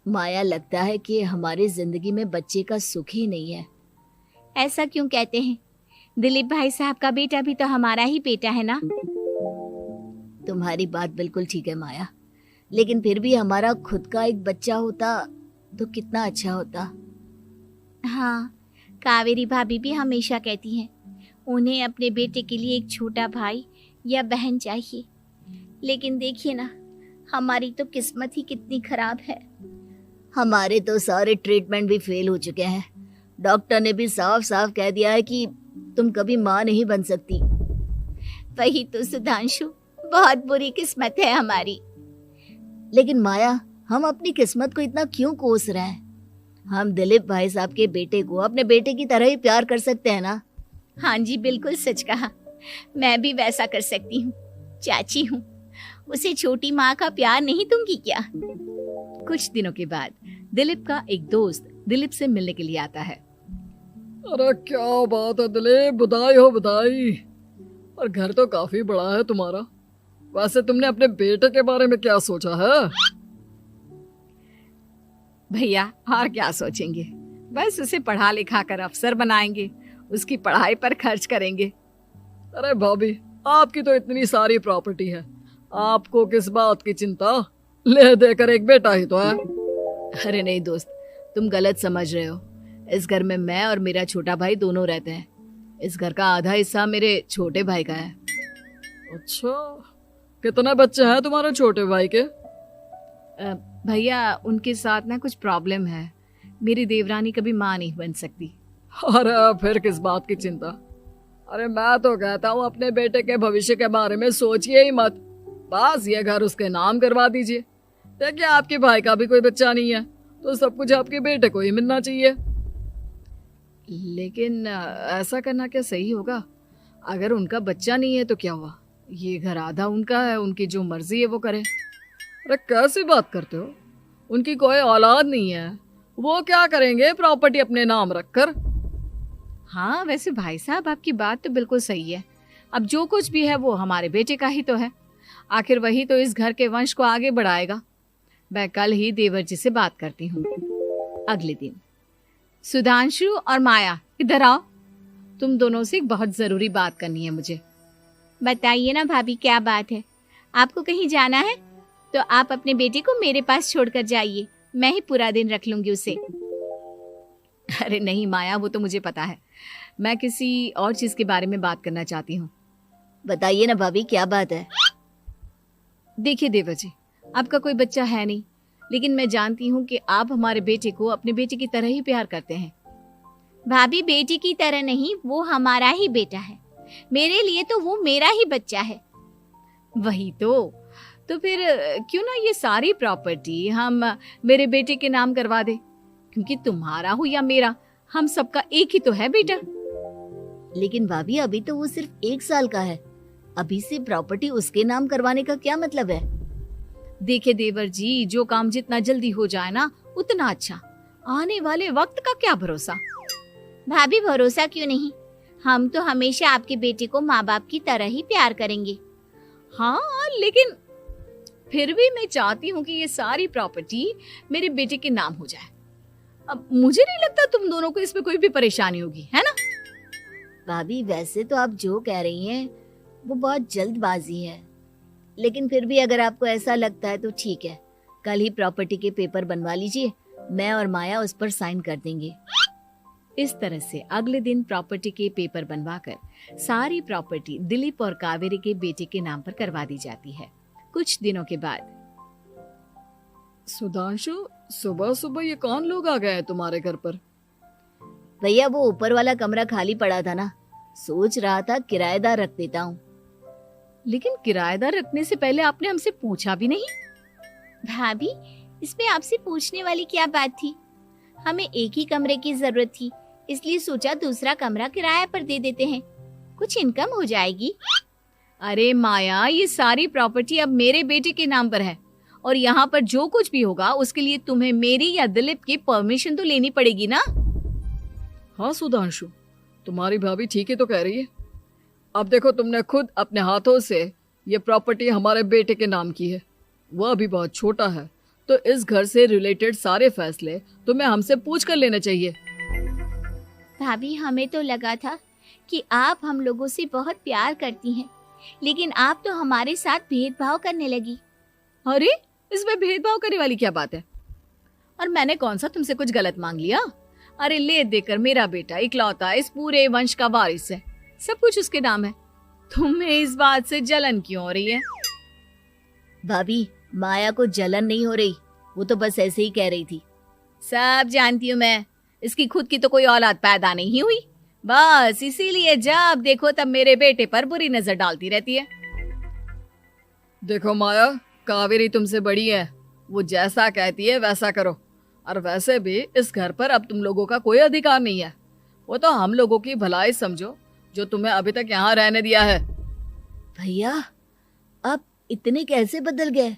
माया, लगता है कि हमारी जिंदगी में बच्चे का सुख ही नहीं है। ऐसा क्यों कहते हैं? दिलीप भाई साहब का बेटा भी तो हमारा ही बेटा है ना। तुम्हारी बात बिल्कुल ठीक है माया, लेकिन फिर भी हमारा खुद का एक बच्चा होता तो कितना अच्छा होता। हाँ, कावेरी भाभी भी हमेशा कहती हैं उन्हें अपने बेटे के लिए एक छोटा भाई या बहन चाहिए। लेकिन देखिए ना, हमारी तो किस्मत ही कितनी खराब है। हमारे तो सारे ट्रीटमेंट भी फेल हो चुके हैं। डॉक्टर ने भी साफ साफ कह दिया है कि तुम कभी माँ नहीं बन सकती। वही तो सुधांशु, बहुत बुरी किस्मत है हमारी। लेकिन माया, हम अपनी किस्मत को इतना क्यों कोस रहे हैं? हम दिलीप भाई साहब के बेटे को अपने बेटे की तरह ही प्यार कर सकते हैं ना। हाँ जी, बिल्कुल सच कहा। मैं भी वैसा कर सकती हूँ। चाची हूँ, उसे छोटी माँ का प्यार नहीं दूंगी क्या? कुछ दिनों के बाद दिलीप का एक दोस्त दिलीप से मिलने के लिए आता है। अरे क्या बात है दिलीप, बधाई हो बधाई। और घर तो काफी बड़ा है तुम्हारा। वैसे तुमने अपने बेटे के बारे में क्या सोचा है? भैया, और क्या सोचेंगे, बस उसे पढ़ा लिखा कर अफसर बनाएंगे, उसकी पढ़ाई पर खर्च करेंगे। अरे भाभी, आपकी तो इतनी सारी प्रॉपर्टी है, आपको किस बात की चिंता? ले देकर एक बेटा ही तो है। अरे नहीं दोस्त, तुम गलत समझ रहे हो। इस घर में मैं और मेरा छोटा भाई दोनों रहते हैं। इस घर का आधा हिस्सा मेरे छोटे भाई का है। अच्छा, कितने बच्चे हैं तुम्हारे छोटे भाई के? भैया, उनके साथ ना कुछ प्रॉब्लम है। मेरी देवरानी कभी माँ नहीं बन सकती। अरे फिर किस बात की चिंता? अरे मैं तो कहता हूँ अपने बेटे के भविष्य के बारे में सोचिए ही मत। बस ये घर उसके नाम करवा दीजिए। देखिए, आपके भाई का भी कोई बच्चा नहीं है तो सब कुछ आपके बेटे को ही मिलना चाहिए। लेकिन ऐसा करना क्या सही होगा? अगर उनका बच्चा नहीं है तो क्या हुआ? ये घर आधा उनका है, उनकी जो मर्जी है वो करें। अरे कैसी बात करते हो? उनकी कोई औलाद नहीं है, वो क्या करेंगे प्रॉपर्टी अपने नाम रखकर? हाँ, वैसे भाई साहब, आपकी बात तो बिल्कुल सही है। अब जो कुछ भी है वो हमारे बेटे का ही तो है। आखिर वही तो इस घर के वंश को आगे बढ़ाएगा। मैं कल ही देवर जी से बात करती हूँ। अगले दिन सुधांशु और माया, इधर आओ। तुम दोनों से एक बहुत जरूरी बात करनी है मुझे। बताइए ना भाभी, क्या बात है? आपको कहीं जाना है तो आप अपने बेटे को मेरे पास छोड़कर जाइए, मैं ही पूरा दिन रख लूंगी उसे। अरे नहीं माया, वो तो मुझे पता है। मैं किसी और चीज के बारे में बात करना चाहती हूँ। बताइए ना भाभी, क्या बात है? देखिए देवर जी, आपका कोई बच्चा है नहीं, लेकिन मैं जानती हूँ कि आप हमारे बेटे को अपने बेटे की तरह ही प्यार करते हैं। भाभी, बेटी की तरह नहीं, वो हमारा ही बेटा है। मेरे लिए तो वो मेरा ही बच्चा है। वही तो फिर क्यों ना ये सारी प्रॉपर्टी हम मेरे बेटे के नाम करवा दे, क्योंकि तुम्हारा हो या मेरा, हम सबका एक ही तो है बेटा। लेकिन भाभी, अभी तो वो सिर्फ 1 साल का है। अभी से प्रॉपर्टी उसके नाम करवाने का क्या मतलब है? देखिए देवर जी, जो काम जितना जल्दी हो जाए ना उतना अच्छा। आने वाले वक्त का क्या भरोसा। भाभी, भरोसा क्यों नहीं, हम तो हमेशा आपके बेटे को माँ बाप की तरह ही प्यार करेंगे। हाँ, लेकिन फिर भी मैं चाहती हूँ कि ये सारी प्रॉपर्टी मेरे बेटे के नाम हो जाए। अब मुझे नहीं लगता तुम दोनों को इसमें कोई भी परेशानी होगी, है ना? भाभी, वैसे तो आप जो कह रही हैं वो बहुत जल्दबाजी है, लेकिन फिर भी अगर आपको ऐसा लगता है तो ठीक है। कल ही प्रॉपर्टी के पेपर बनवा लीजिए, मैं और माया उस पर साइन कर देंगे। इस तरह से अगले दिन प्रॉपर्टी के पेपर बनवाकर सारी प्रॉपर्टी दिलीप और कावेरी के बेटे के नाम पर करवा दी जाती है। कुछ दिनों के बाद सुधांशु, सुबह सुबह ये कौन लोग आ गए हैं तुम्हारे घर पर? भैया, वो ऊपर वाला कमरा खाली पड़ा था ना, सोच रहा था किराएदार रख देता हूँ। लेकिन किराएदार रखने से पहले आपने हमसे पूछा भी नहीं। भाभी, इसमें आपसे पूछने वाली क्या बात थी? हमें एक ही कमरे की जरूरत थी, इसलिए सोचा दूसरा कमरा किराए पर दे देते हैं, कुछ इनकम हो जाएगी। अरे माया, ये सारी प्रॉपर्टी अब मेरे बेटे के नाम पर है और यहाँ पर जो कुछ भी होगा उसके लिए तुम्हें मेरी या दिलीप की परमिशन तो लेनी पड़ेगी ना। हाँ सुधांशु, तुम्हारी भाभी ठीक ही तो कह रही है। अब देखो, तुमने खुद अपने हाथों से ये प्रॉपर्टी हमारे बेटे के नाम की है। वह अभी बहुत छोटा है, तो इस घर से रिलेटेड सारे फैसले तुम्हें हमसे पूछ कर लेने चाहिए। भाभी, हमें तो लगा था कि आप हम लोगों से बहुत प्यार करती हैं, लेकिन आप तो हमारे साथ भेदभाव करने लगी। अरे, इसमें भेदभाव करने वाली क्या बात है? और मैंने कौन सा तुमसे कुछ गलत मांग लिया? अरे ले देकर मेरा बेटा इकलौता इस पूरे वंश का वारिस है, सब कुछ उसके नाम है। तुम्हें इस बात से जलन क्यों हो रही है? भाभी, माया को जलन नहीं हो रही, वो तो बस ऐसे ही कह रही थी। सब जानती हूँ मैं, इसकी खुद की तो कोई औलाद पैदा नहीं हुई, बस इसीलिए जब देखो तब मेरे बेटे पर बुरी नजर डालती रहती है। देखो माया, कावेरी तुमसे बड़ी है, वो जैसा कहती है वैसा करो। और वैसे भी इस घर पर अब तुम लोगों का कोई अधिकार नहीं है, वो तो हम लोगों की भलाई समझो जो तुम्हें अभी तक यहाँ रहने दिया है। भैया, आप इतने कैसे बदल गए?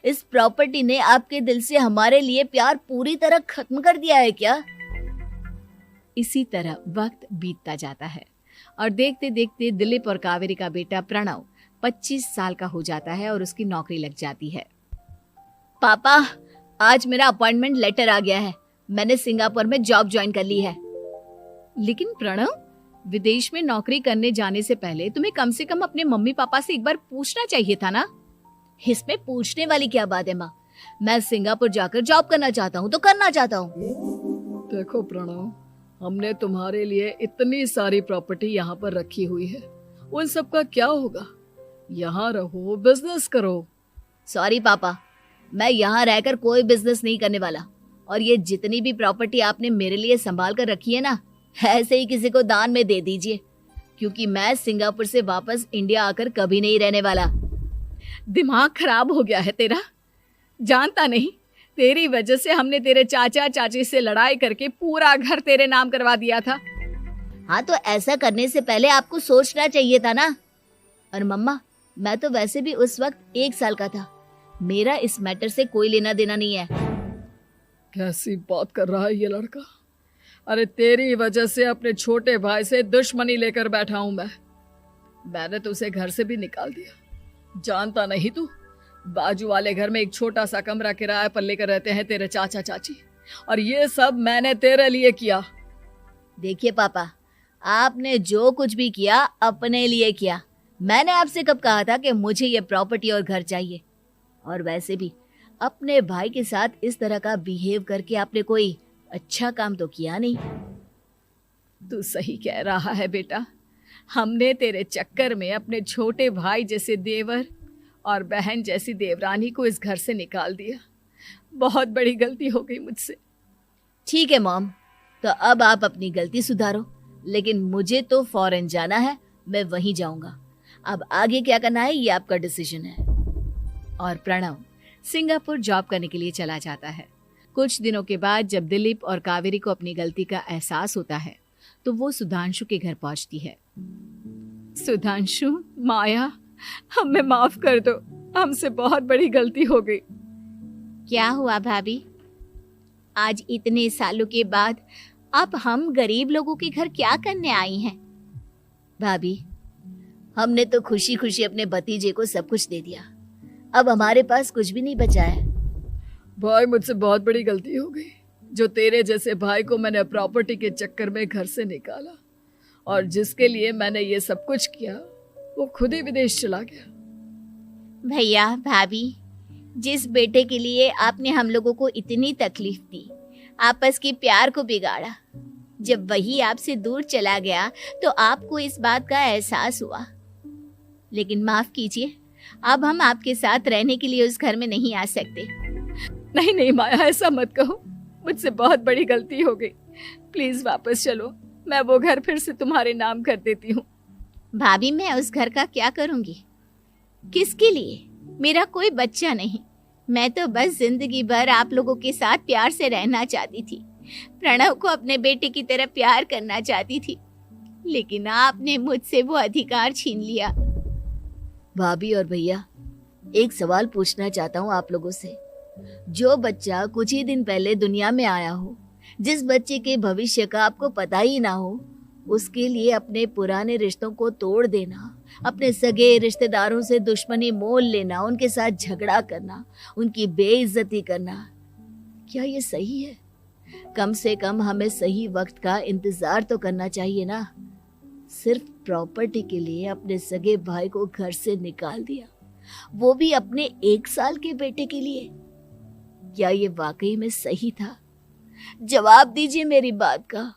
इस प्रॉपर्टी ने आपके दिल से हमारे लिए प्यार पूरी तरह खत्म कर दिया है क्या? इसी तरह वक्त बीतता जाता है और देखते देखते दिलीप और कावेरी का बेटा प्रणव 25 साल का हो जाता है और उसकी नौकरी लग जाती है। पापा, आज मेरा अपॉइंटमेंट लेटर आ गया है, मैंने सिंगापुर में जॉब ज्वाइन कर ली है। लेकिन प्रणव, विदेश में नौकरी करने जाने से पहले तुम्हें कम से कम अपने मम्मी पापा से एक बार पूछना चाहिए था ना। इसमें पूछने वाली क्या बात है माँ? मैं सिंगापुर जाकर जॉब करना चाहता हूँ तो करना चाहता हूँ। देखो प्रणव, हमने तुम्हारे लिए इतनी सारी प्रॉपर्टी यहाँ पर रखी हुई है, उन सब का क्या होगा? यहाँ रहो, बिजनेस करो। सॉरी पापा, मैं यहाँ रहकर कोई बिजनेस नहीं करने वाला, और ये जितनी भी प्रॉपर्टी आपने मेरे लिए संभाल कर रखी है ना, ऐसे ही किसी को दान में दे दीजिए, क्योंकि मैं सिंगापुर से वापस इंडिया आकर कभी नहीं रहने वाला। दिमाग खराब हो गया है तेरा? जानता नहीं, तेरी वजह से हमने तेरे चाचा चाची से लड़ाई करके पूरा घर तेरे नाम करवा दिया था। हाँ, तो ऐसा करने से पहले आपको सोचना चाहिए था ना। और मम्मा, मैं तो वैसे भी उस वक्त 1 साल का था, मेरा इस मैटर से कोई लेना देना नहीं है। कैसी बात कर रहा है ये लड़का? अरे तेरी वजह से अपने छोटे भाई से दुश्मनी लेकर बैठा हूं मैंने तो उसे घर से भी निकाल दिया। जानता नहीं तू, बाजू वाले घर में एक छोटा सा कमरा किराए पर लेकर रहते हैं तेरे चाचा चाची, और ये सब मैंने तेरे लिए किया। देखिए पापा, आपने जो कुछ भी किया अपने लिए किया। मैंने आपसे कब कहा था कि मुझे ये प्रॉपर्टी और घर चाहिए? और वैसे भी अपने भाई के साथ इस तरह का बिहेव करके आपने कोई अच्छा काम तो किया नहीं। तू सही कह रहा है बेटा, हमने तेरे चक्कर में अपने छोटे भाई जैसे देवर और बहन जैसी देवरानी को इस घर से निकाल दिया। बहुत बड़ी गलती हो गई मुझसे। ठीक है मॉम, तो अब आप अपनी गलती सुधारो, लेकिन मुझे तो फॉरेन जाना है, मैं वहीं जाऊंगा। अब आगे क्या करना है ये आपका डिसीजन है। और प्रणव सिंगापुर जॉब करने के लिए चला जाता है। कुछ दिनों के बाद जब दिलीप और कावेरी को अपनी गलती का एहसास होता है तो वो सुधांशु के घर पहुंचती है। सुधांशु, माया, हमें माफ कर दो, हमसे बहुत बड़ी गलती हो गई। क्या हुआ भाभी? आज इतने सालों के बाद आप हम गरीब लोगों के घर क्या करने आई हैं? भाभी, हमने तो खुशी खुशी अपने भतीजे को सब कुछ दे दिया, अब हमारे पास कुछ भी नहीं बचा है। भाई, मुझसे बहुत बड़ी गलती हो गई, जो तेरे जैसे भाई को मैंने प्रॉपर्टी के चक्कर में घर से निकाला, और जिसके लिए मैंने ये सब कुछ किया वो खुद ही विदेश चला गया। भैया भाभी, जिस बेटे के लिए आपने हम लोगों को इतनी तकलीफ दी, आपस के प्यार को बिगाड़ा, जब वही आपसे दूर चला गया तो आपको इस बात का एहसास हुआ। लेकिन माफ कीजिए, अब हम आपके साथ रहने के लिए उस घर में नहीं आ सकते। नहीं नहीं माया, ऐसा मत कहो, मुझसे बहुत बड़ी गलती हो गई, प्लीज वापस चलो, मैं वो घर फिर से तुम्हारे नाम कर देती हूँ। भाभी, मैं उस घर का क्या करूँगी? किसके लिए? मेरा कोई बच्चा नहीं, मैं तो बस जिंदगी भर आप लोगों के साथ प्यार से रहना चाहती थी, प्रणव को अपने बेटे की तरह प्यार करना चाहती थी, लेकिन आपने मुझसे वो अधिकार छीन लिया। भाभी और भैया, एक सवाल पूछना चाहता हूँ आप लोगों से। जो बच्चा कुछ ही दिन पहले दुनिया में आया हो, जिस बच्चे के भविष्य का आपको पता ही ना हो, उसके लिए अपने पुराने रिश्तों को तोड़ देना, अपने सगे रिश्तेदारों से दुश्मनी मोल लेना, उनके साथ झगड़ा करना, उनकी बेइज्जती करना, क्या ये सही है? कम से कम हमें सही वक्त का इंतजार तो करना चाहिए ना। सिर्फ प्रॉपर्टी के लिए अपने सगे भाई को घर से निकाल दिया, वो भी अपने 1 साल के बेटे के लिए। क्या ये वाकई में सही था? जवाब दीजिए मेरी बात का।